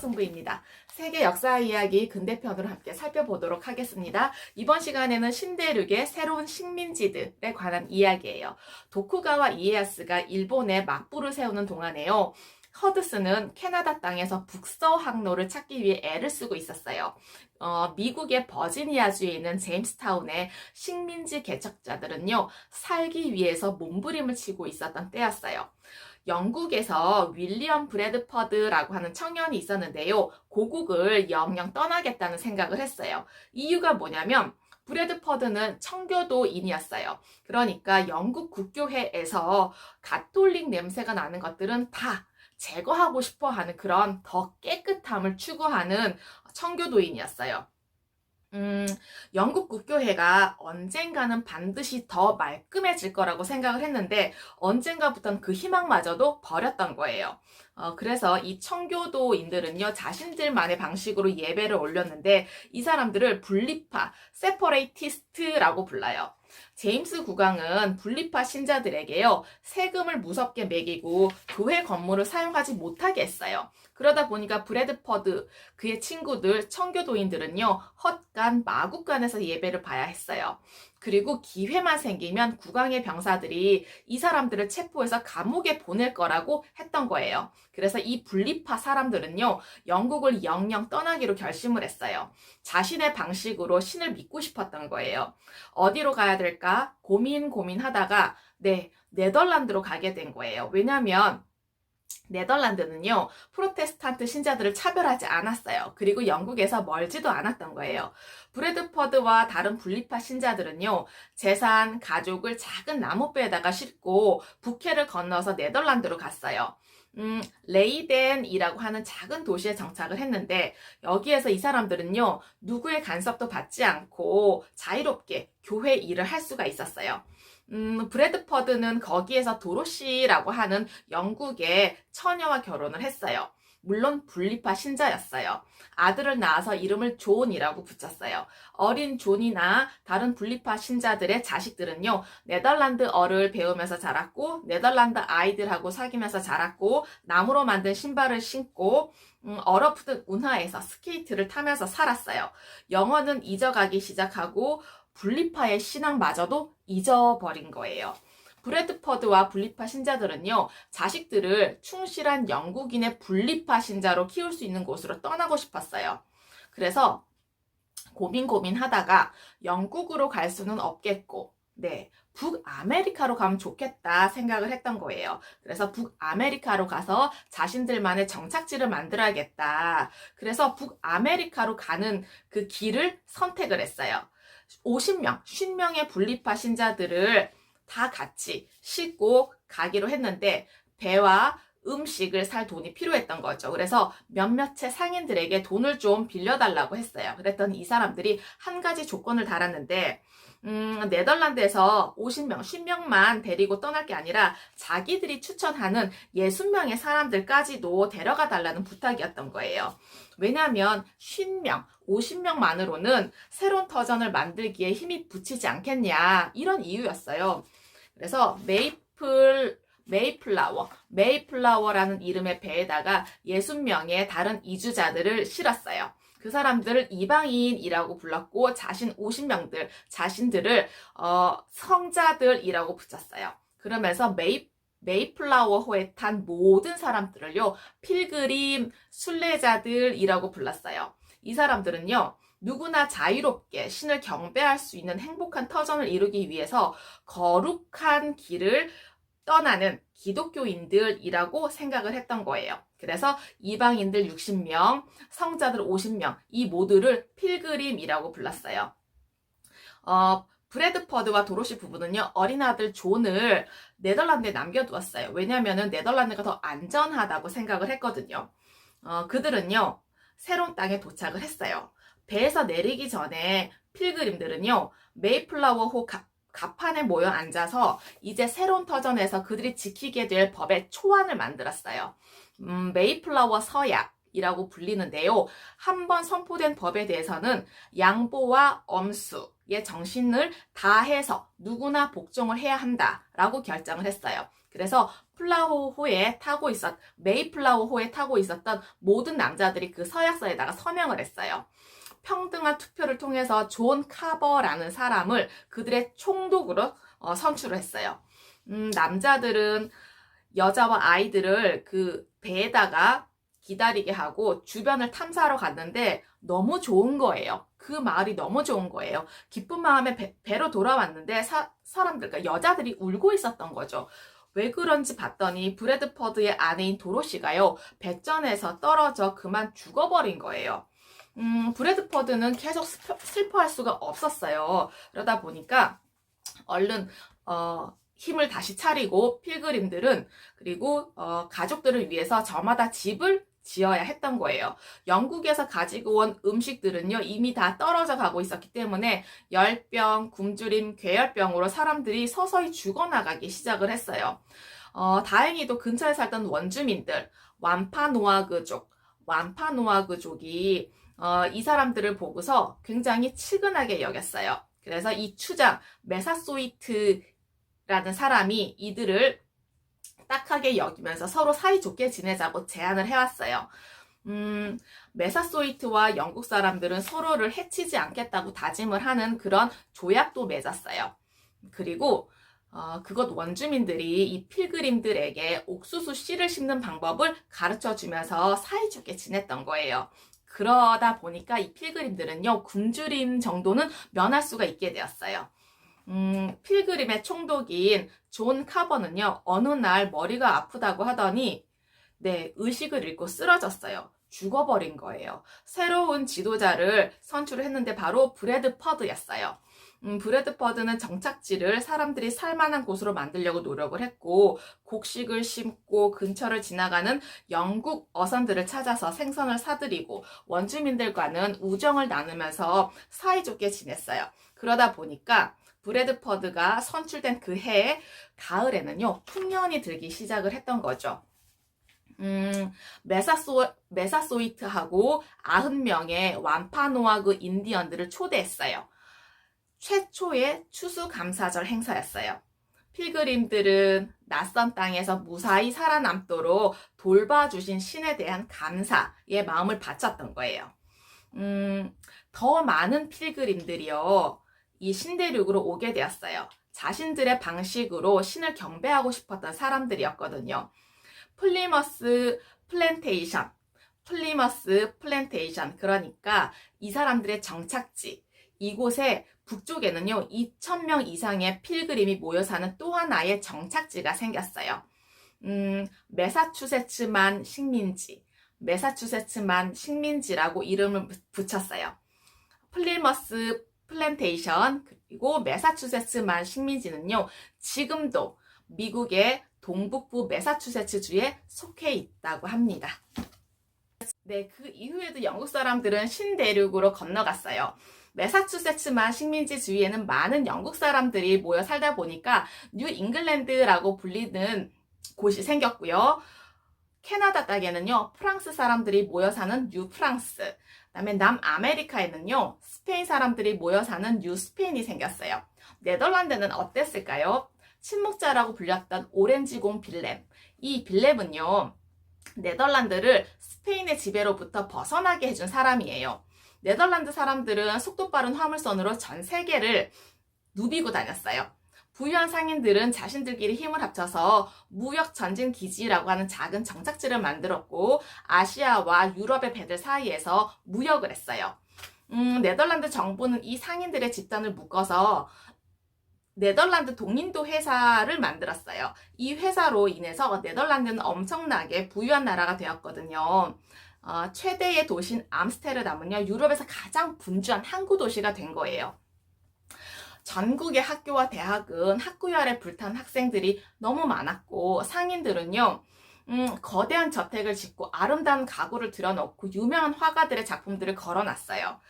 승부입니다. 세계 역사 이야기 근대편으로 함께 살펴보도록 하겠습니다. 이번 시간에는 신대륙의 새로운 식민지들에 관한 이야기예요. 도쿠가와 이에야스가 일본에 맞불을 세우는 동안에요. 허드슨은 캐나다 땅에서 북서 항로를 찾기 위해 애를 쓰고 있었어요. 미국의 버지니아주에 있는 제임스타운의 식민지 개척자들은요, 살기 위해서 몸부림을 치고 있었던 때였어요. 영국에서 윌리엄 브래드퍼드라고 하는 청년이 있었는데요. 고국을 영영 떠나겠다는 생각을 했어요. 이유가 뭐냐면 브래드퍼드는 청교도인이었어요. 그러니까 영국 국교회에서 가톨릭 냄새가 나는 것들은 다 제거하고 싶어 하는 그런 더 깨끗함을 추구하는 청교도인이었어요. 영국 국교회가 언젠가는 반드시 더 말끔해질 거라고 생각을 했는데 언젠가부터는 그 희망마저도 버렸던 거예요. 그래서 이 청교도인들은요, 자신들만의 방식으로 예배를 올렸는데 이 사람들을 분리파, 세퍼레이티스트라고 불러요. 제임스 국왕은 분리파 신자들에게요, 세금을 무섭게 매기고 교회 건물을 사용하지 못하게 했어요. 그러다 보니까 브래드퍼드, 그의 친구들, 청교도인들은요, 헛간, 마구간에서 예배를 봐야 했어요. 그리고 기회만 생기면 국왕의 병사들이 이 사람들을 체포해서 감옥에 보낼 거라고 했던 거예요. 그래서 이 분리파 사람들은요, 영국을 영영 떠나기로 결심을 했어요. 자신의 방식으로 신을 믿고 싶었던 거예요. 어디로 가야 될까 고민하다가 네덜란드로 가게 된 거예요. 왜냐하면 네덜란드는요, 프로테스탄트 신자들을 차별하지 않았어요. 그리고 영국에서 멀지도 않았던 거예요. 브래드퍼드와 다른 분리파 신자들은요, 재산, 가족을 작은 나무배에다가 싣고 북해를 건너서 네덜란드로 갔어요. 레이덴이라고 하는 작은 도시에 정착을 했는데 여기에서 이 사람들은요, 누구의 간섭도 받지 않고 자유롭게 교회 일을 할 수가 있었어요. 브래드퍼드는 거기에서 도로시라고 하는 영국의 처녀와 결혼을 했어요. 물론 분리파 신자였어요. 아들을 낳아서 이름을 존이라고 붙였어요. 어린 존이나 다른 분리파 신자들의 자식들은요, 네덜란드어를 배우면서 자랐고, 네덜란드 아이들하고 사귀면서 자랐고, 나무로 만든 신발을 신고, 얼어붙은 운하에서 스케이트를 타면서 살았어요. 영어는 잊어가기 시작하고, 분리파의 신앙마저도 잊어버린 거예요. 브래드퍼드와 분리파 신자들은요, 자식들을 충실한 영국인의 분리파 신자로 키울 수 있는 곳으로 떠나고 싶었어요. 그래서 고민하다가 영국으로 갈 수는 없겠고, 북아메리카로 가면 좋겠다 생각을 했던 거예요. 그래서 북아메리카로 가서 자신들만의 정착지를 만들어야겠다. 그래서 북아메리카로 가는 그 길을 선택을 했어요. 50명의 분리파 신자들을 다 같이 싣고 가기로 했는데 배와 음식을 살 돈이 필요했던 거죠. 그래서 몇몇의 상인들에게 돈을 좀 빌려달라고 했어요. 그랬더니 이 사람들이 한 가지 조건을 달았는데 네덜란드에서 50명, 50명만 데리고 떠날 게 아니라 자기들이 추천하는 60명의 사람들까지도 데려가 달라는 부탁이었던 거예요. 왜냐하면 50명, 50명만으로는 새로운 터전을 만들기에 힘이 붙이지 않겠냐, 이런 이유였어요. 그래서 메이플라워라는 이름의 배에다가 60명의 다른 이주자들을 실었어요. 그 사람들을 이방인이라고 불렀고 자신들을 성자들이라고 붙였어요. 그러면서 메이플라워호에 탄 모든 사람들을요, 필그림, 순례자들이라고 불렀어요. 이 사람들은요, 누구나 자유롭게 신을 경배할 수 있는 행복한 터전을 이루기 위해서 거룩한 길을 떠나는 기독교인들이라고 생각을 했던 거예요. 그래서 이방인들 60명, 성자들 50명, 이 모두를 필그림이라고 불렀어요. 브래드퍼드와 도로시 부부는요, 어린 아들 존을 네덜란드에 남겨두었어요. 왜냐하면 네덜란드가 더 안전하다고 생각을 했거든요. 그들은요, 새로운 땅에 도착을 했어요. 배에서 내리기 전에 필그림들은요, 메이플라워호 갑판에 모여 앉아서 이제 새로운 터전에서 그들이 지키게 될 법의 초안을 만들었어요. 메이플라워 서약이라고 불리는데요. 한번 선포된 법에 대해서는 양보와 엄수의 정신을 다해서 누구나 복종을 해야 한다라고 결정을 했어요. 그래서 메이플라워 호에 타고 있었던 모든 남자들이 그 서약서에다가 서명을 했어요. 평등한 투표를 통해서 존 카버라는 사람을 그들의 총독으로 선출을 했어요. 남자들은 여자와 아이들을 그 배에다가 기다리게 하고 주변을 탐사하러 갔는데 너무 좋은 거예요. 그 마을이 너무 좋은 거예요. 기쁜 마음에 배로 돌아왔는데 사람들, 그러니까 여자들이 울고 있었던 거죠. 왜 그런지 봤더니 브래드퍼드의 아내인 도로시가요, 배전에서 떨어져 그만 죽어버린 거예요. 브래드퍼드는 계속 슬퍼할 수가 없었어요. 그러다 보니까 얼른 힘을 다시 차리고 필그림들은 그리고 가족들을 위해서 저마다 집을 지어야 했던 거예요. 영국에서 가지고 온 음식들은요, 이미 다 떨어져 가고 있었기 때문에 열병, 굶주림, 괴열병으로 사람들이 서서히 죽어나가기 시작을 했어요. 다행히도 근처에 살던 원주민들, 완파노아그족이 이 사람들을 보고서 굉장히 측은하게 여겼어요. 그래서 이 추장 메사소이트라는 사람이 이들을 딱하게 여기면서 서로 사이좋게 지내자고 제안을 해왔어요. 메사소이트와 영국 사람들은 서로를 해치지 않겠다고 다짐을 하는 그런 조약도 맺었어요. 그리고 그것 원주민들이 이 필그림들에게 옥수수 씨를 심는 방법을 가르쳐주면서 사이좋게 지냈던 거예요. 그러다 보니까 이 필그림들은요, 굶주림 정도는 면할 수가 있게 되었어요. 필그림의 총독인 존 카버는요, 어느 날 머리가 아프다고 하더니 의식을 잃고 쓰러졌어요. 죽어버린 거예요. 새로운 지도자를 선출했는데 바로 브래드퍼드였어요. 브래드퍼드는 정착지를 사람들이 살만한 곳으로 만들려고 노력을 했고, 곡식을 심고 근처를 지나가는 영국 어선들을 찾아서 생선을 사들이고 원주민들과는 우정을 나누면서 사이좋게 지냈어요. 그러다 보니까 브래드퍼드가 선출된 그 해에 가을에는요, 풍년이 들기 시작을 했던 거죠. 메사소이트하고 90명의 완파노아그 인디언들을 초대했어요. 최초의 추수감사절 행사였어요. 필그림들은 낯선 땅에서 무사히 살아남도록 돌봐주신 신에 대한 감사의 마음을 바쳤던 거예요. 더 많은 필그림들이요, 이 신대륙으로 오게 되었어요. 자신들의 방식으로 신을 경배하고 싶었던 사람들이었거든요. 플리머스 플랜테이션, 그러니까 이 사람들의 정착지, 이곳에 북쪽에는요, 2,000명 이상의 필그림이 모여 사는 또 하나의 정착지가 생겼어요. 메사추세츠만 식민지라고 이름을 붙였어요. 플리머스 플랜테이션 그리고 메사추세츠만 식민지는요, 지금도 미국의 동북부 메사추세츠주에 속해 있다고 합니다. 그 이후에도 영국 사람들은 신대륙으로 건너갔어요. 메사추세츠만 식민지 주위에는 많은 영국 사람들이 모여 살다 보니까 뉴 잉글랜드라고 불리는 곳이 생겼고요. 캐나다 땅에는요, 프랑스 사람들이 모여 사는 뉴 프랑스, 그다음에 남아메리카에는요, 스페인 사람들이 모여 사는 뉴 스페인이 생겼어요. 네덜란드는 어땠을까요? 침묵자라고 불렸던 오렌지공 빌렘. 이 빌렘은요, 네덜란드를 스페인의 지배로부터 벗어나게 해준 사람이에요. 네덜란드 사람들은 속도 빠른 화물선으로 전 세계를 누비고 다녔어요. 부유한 상인들은 자신들끼리 힘을 합쳐서 무역 전진 기지라고 하는 작은 정착지를 만들었고, 아시아와 유럽의 배들 사이에서 무역을 했어요. 네덜란드 정부는 이 상인들의 집단을 묶어서 네덜란드 동인도 회사를 만들었어요. 이 회사로 인해서 네덜란드는 엄청나게 부유한 나라가 되었거든요. 최대의 도시인 암스테르담은요, 유럽에서 가장 분주한 항구 도시가 된 거예요. 전국의 학교와 대학은 학구열 아래 불탄 학생들이 너무 많았고, 상인들은요, 거대한 저택을 짓고 아름다운 가구를 들여놓고 유명한 화가들의 작품들을 걸어놨어요.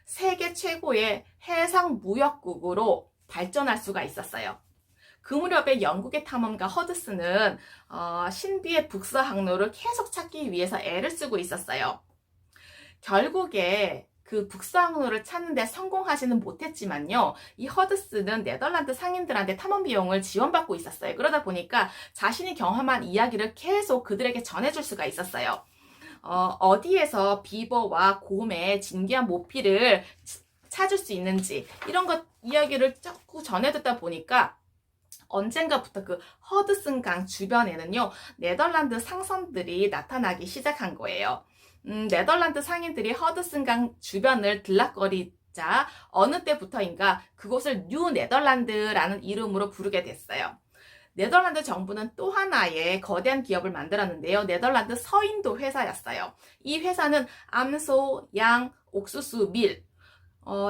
세계 최고의 해상 무역국으로 발전할 수가 있었어요. 그 무렵에 영국의 탐험가 허드슨은 신비의 북서 항로를 계속 찾기 위해서 애를 쓰고 있었어요. 결국에 그 북상로를 찾는데 성공하지는 못했지만요. 이 허드슨은 네덜란드 상인들한테 탐험 비용을 지원받고 있었어요. 그러다 보니까 자신이 경험한 이야기를 계속 그들에게 전해줄 수가 있었어요. 어디에서 비버와 곰의 진귀한 모피를 찾을 수 있는지 이런 것 이야기를 자꾸 전해 듣다 보니까 언젠가부터 그 허드슨 강 주변에는요, 네덜란드 상선들이 나타나기 시작한 거예요. 네덜란드 상인들이 허드슨 강 주변을 들락거리자 어느 때부터인가 그곳을 뉴 네덜란드라는 이름으로 부르게 됐어요. 네덜란드 정부는 또 하나의 거대한 기업을 만들었는데요. 네덜란드 서인도 회사였어요. 이 회사는 암소, 양, 옥수수, 밀,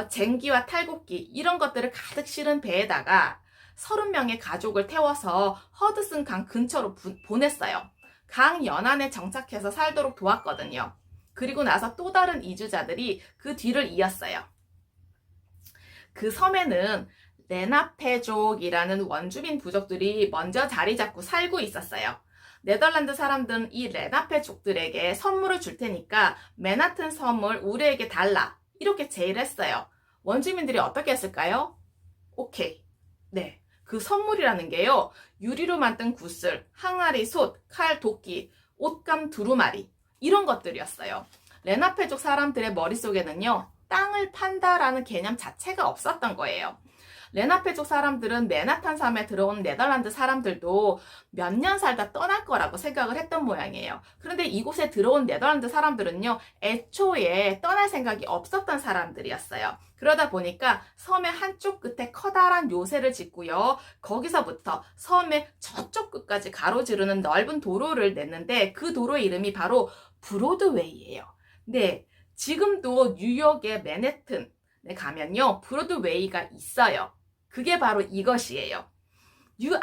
쟁기와 탈곡기 이런 것들을 가득 실은 배에다가 30명의 가족을 태워서 허드슨 강 근처로 보냈어요. 강 연안에 정착해서 살도록 도왔거든요. 그리고 나서 또 다른 이주자들이 그 뒤를 이었어요. 그 섬에는 레나페족이라는 원주민 부족들이 먼저 자리 잡고 살고 있었어요. 네덜란드 사람들은 이 레나페족들에게 선물을 줄 테니까 맨하튼 섬을 우리에게 달라 이렇게 제의를 했어요. 원주민들이 어떻게 했을까요? 오케이. 네. 그 선물이라는 게요. 유리로 만든 구슬, 항아리, 솥, 칼, 도끼, 옷감 두루마리 이런 것들이었어요. 레나페족 사람들의 머릿속에는요. 땅을 판다라는 개념 자체가 없었던 거예요. 레나페족 사람들은 맨하탄 섬에 들어온 네덜란드 사람들도 몇 년 살다 떠날 거라고 생각을 했던 모양이에요. 그런데 이곳에 들어온 네덜란드 사람들은요, 애초에 떠날 생각이 없었던 사람들이었어요. 그러다 보니까 섬의 한쪽 끝에 커다란 요새를 짓고요, 거기서부터 섬의 저쪽 끝까지 가로지르는 넓은 도로를 냈는데 그 도로의 이름이 바로 브로드웨이예요. 네, 지금도 뉴욕의 맨해튼에 가면요, 브로드웨이가 있어요. 그게 바로 이것이에요. 뉴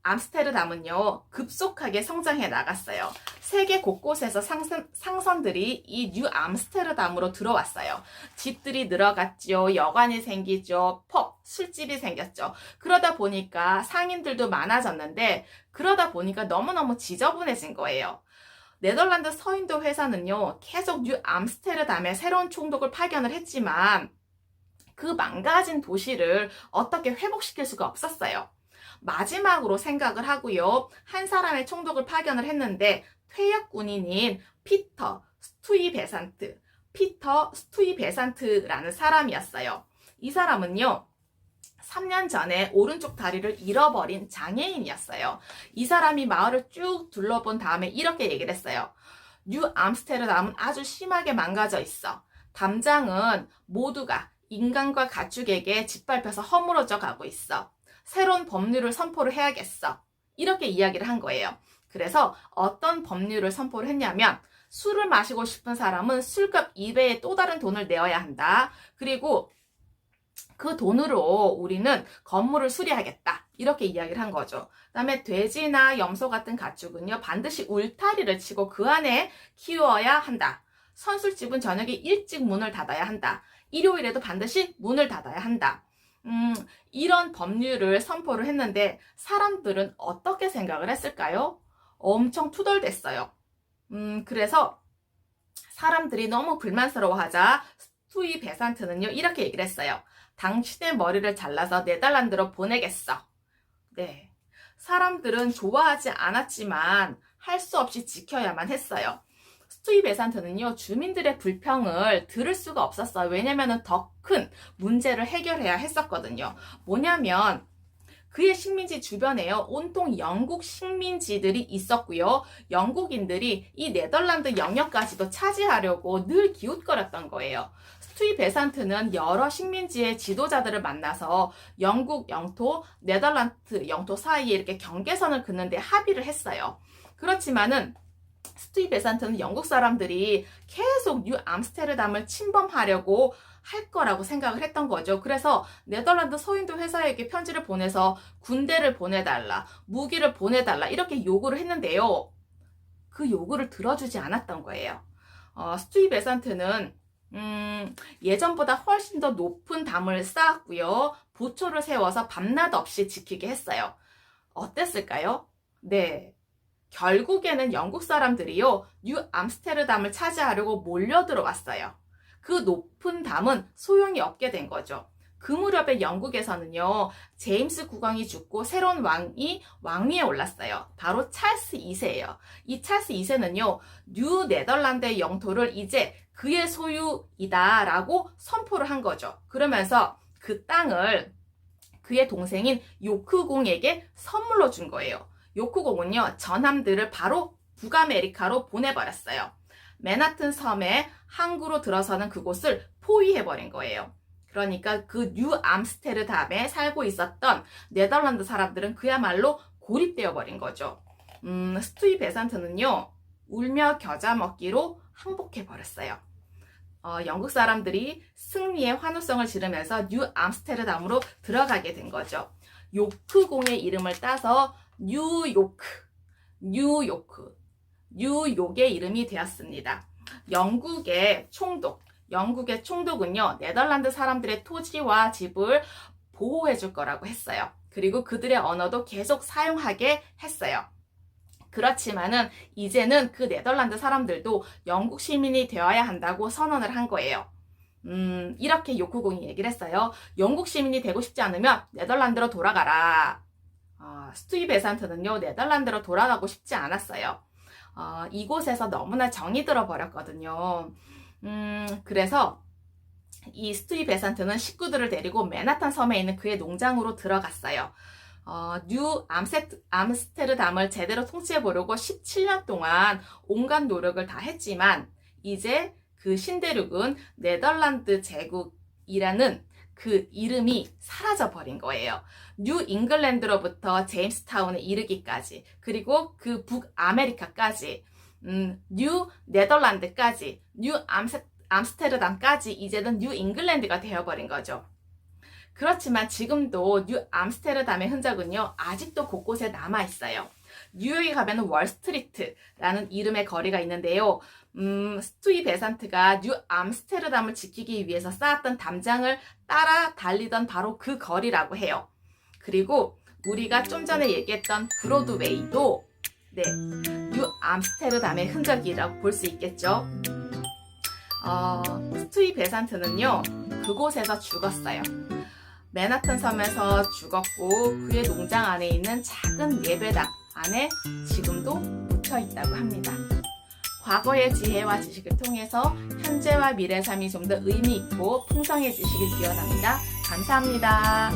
암스테르담은요, 급속하게 성장해 나갔어요. 세계 곳곳에서 상선들이 이 뉴 암스테르담으로 들어왔어요. 집들이 늘어갔죠. 여관이 생기죠. 펍, 술집이 생겼죠. 그러다 보니까 상인들도 많아졌는데, 그러다 보니까 너무너무 지저분해진 거예요. 네덜란드 서인도 회사는요, 계속 뉴 암스테르담에 새로운 총독을 파견을 했지만, 그 망가진 도시를 어떻게 회복시킬 수가 없었어요. 마지막으로 생각을 하고요. 한 사람의 총독을 파견을 했는데 퇴역 군인인 피터 스투이베산트라는 사람이었어요. 이 사람은요. 3년 전에 오른쪽 다리를 잃어버린 장애인이었어요. 이 사람이 마을을 쭉 둘러본 다음에 이렇게 얘기를 했어요. 뉴 암스테르담은 아주 심하게 망가져 있어. 담장은 모두가 인간과 가축에게 짓밟혀서 허물어져 가고 있어. 새로운 법률을 선포를 해야겠어. 이렇게 이야기를 한 거예요. 그래서 어떤 법률을 선포를 했냐면 술을 마시고 싶은 사람은 술값 2배의 또 다른 돈을 내어야 한다. 그리고 그 돈으로 우리는 건물을 수리하겠다. 이렇게 이야기를 한 거죠. 그다음에 돼지나 염소 같은 가축은요, 반드시 울타리를 치고 그 안에 키워야 한다. 선술집은 저녁에 일찍 문을 닫아야 한다. 일요일에도 반드시 문을 닫아야 한다. 이런 법률을 선포를 했는데 사람들은 어떻게 생각을 했을까요? 엄청 투덜댔어요. 그래서 사람들이 너무 불만스러워하자 스투이 베산트는요, 이렇게 얘기를 했어요. 당신의 머리를 잘라서 네덜란드로 보내겠어. 네. 사람들은 좋아하지 않았지만 할 수 없이 지켜야만 했어요. 스투이 베산트는요, 주민들의 불평을 들을 수가 없었어요. 왜냐면은 더 큰 문제를 해결해야 했었거든요. 뭐냐면, 그의 식민지 주변에요, 온통 영국 식민지들이 있었고요. 영국인들이 이 네덜란드 영역까지도 차지하려고 늘 기웃거렸던 거예요. 스투이 베산트는 여러 식민지의 지도자들을 만나서 영국 영토, 네덜란드 영토 사이에 이렇게 경계선을 긋는데 합의를 했어요. 그렇지만은 스투이 베산트는 영국 사람들이 계속 뉴 암스테르담을 침범하려고 할 거라고 생각을 했던 거죠. 그래서 네덜란드 서인도 회사에게 편지를 보내서 군대를 보내달라, 무기를 보내달라 이렇게 요구를 했는데요. 그 요구를 들어주지 않았던 거예요. 스투이 베산트는 예전보다 훨씬 더 높은 담을 쌓았고요. 보초를 세워서 밤낮 없이 지키게 했어요. 어땠을까요? 네. 결국에는 영국 사람들이요, 뉴 암스테르담을 차지하려고 몰려 들어왔어요. 그 높은 담은 소용이 없게 된 거죠. 그 무렵에 영국에서는요, 제임스 국왕이 죽고 새로운 왕위에 올랐어요. 바로 찰스 2세예요. 이 찰스 2세는요, 뉴 네덜란드의 영토를 이제 그의 소유이다라고 선포를 한 거죠. 그러면서 그 땅을 그의 동생인 요크공에게 선물로 준 거예요. 요크공은요, 전함들을 바로 북아메리카로 보내버렸어요. 맨하튼 섬에 항구로 들어서는 그곳을 포위해버린 거예요. 그러니까 그 뉴 암스테르담에 살고 있었던 네덜란드 사람들은 그야말로 고립되어 버린 거죠. 스투이 베산트는요, 울며 겨자 먹기로 항복해 버렸어요. 영국 사람들이 승리의 환호성을 지르면서 뉴 암스테르담으로 들어가게 된 거죠. 요크공의 이름을 따서 뉴욕의 이름이 되었습니다. 영국의 총독은요, 네덜란드 사람들의 토지와 집을 보호해 줄 거라고 했어요. 그리고 그들의 언어도 계속 사용하게 했어요. 그렇지만은 이제는 그 네덜란드 사람들도 영국 시민이 되어야 한다고 선언을 한 거예요. 이렇게 요크공이 얘기를 했어요. 영국 시민이 되고 싶지 않으면 네덜란드로 돌아가라. 스투이 베산트는요, 네덜란드로 돌아가고 싶지 않았어요. 이곳에서 너무나 정이 들어 버렸거든요. 그래서 이 스투이 베산트는 식구들을 데리고 맨하탄 섬에 있는 그의 농장으로 들어갔어요. 뉴 암스테르담을 제대로 통치해 보려고 17년 동안 온갖 노력을 다 했지만 이제 그 신대륙은 네덜란드 제국이라는 그 이름이 사라져 버린 거예요. 뉴 잉글랜드로부터 제임스타운에 이르기까지, 그리고 그 북아메리카까지, 뉴 네덜란드까지, 뉴 암스테르담까지 이제는 뉴 잉글랜드가 되어버린 거죠. 그렇지만 지금도 뉴 암스테르담의 흔적은요, 아직도 곳곳에 남아있어요. 뉴욕에 가면 월스트리트라는 이름의 거리가 있는데요. 스투이 베산트가 뉴 암스테르담을 지키기 위해서 쌓았던 담장을 따라 달리던 바로 그 거리라고 해요. 그리고 우리가 좀 전에 얘기했던 브로드웨이도 뉴 암스테르담의 흔적이라고 볼 수 있겠죠. 스투이 베산트는요, 그곳에서 죽었어요. 맨하튼 섬에서 죽었고 그의 농장 안에 있는 작은 예배당 안에 지금도 묻혀 있다고 합니다. 과거의 지혜와 지식을 통해서 현재와 미래 삶이 좀 더 의미 있고 풍성해지시길 기원합니다. 감사합니다.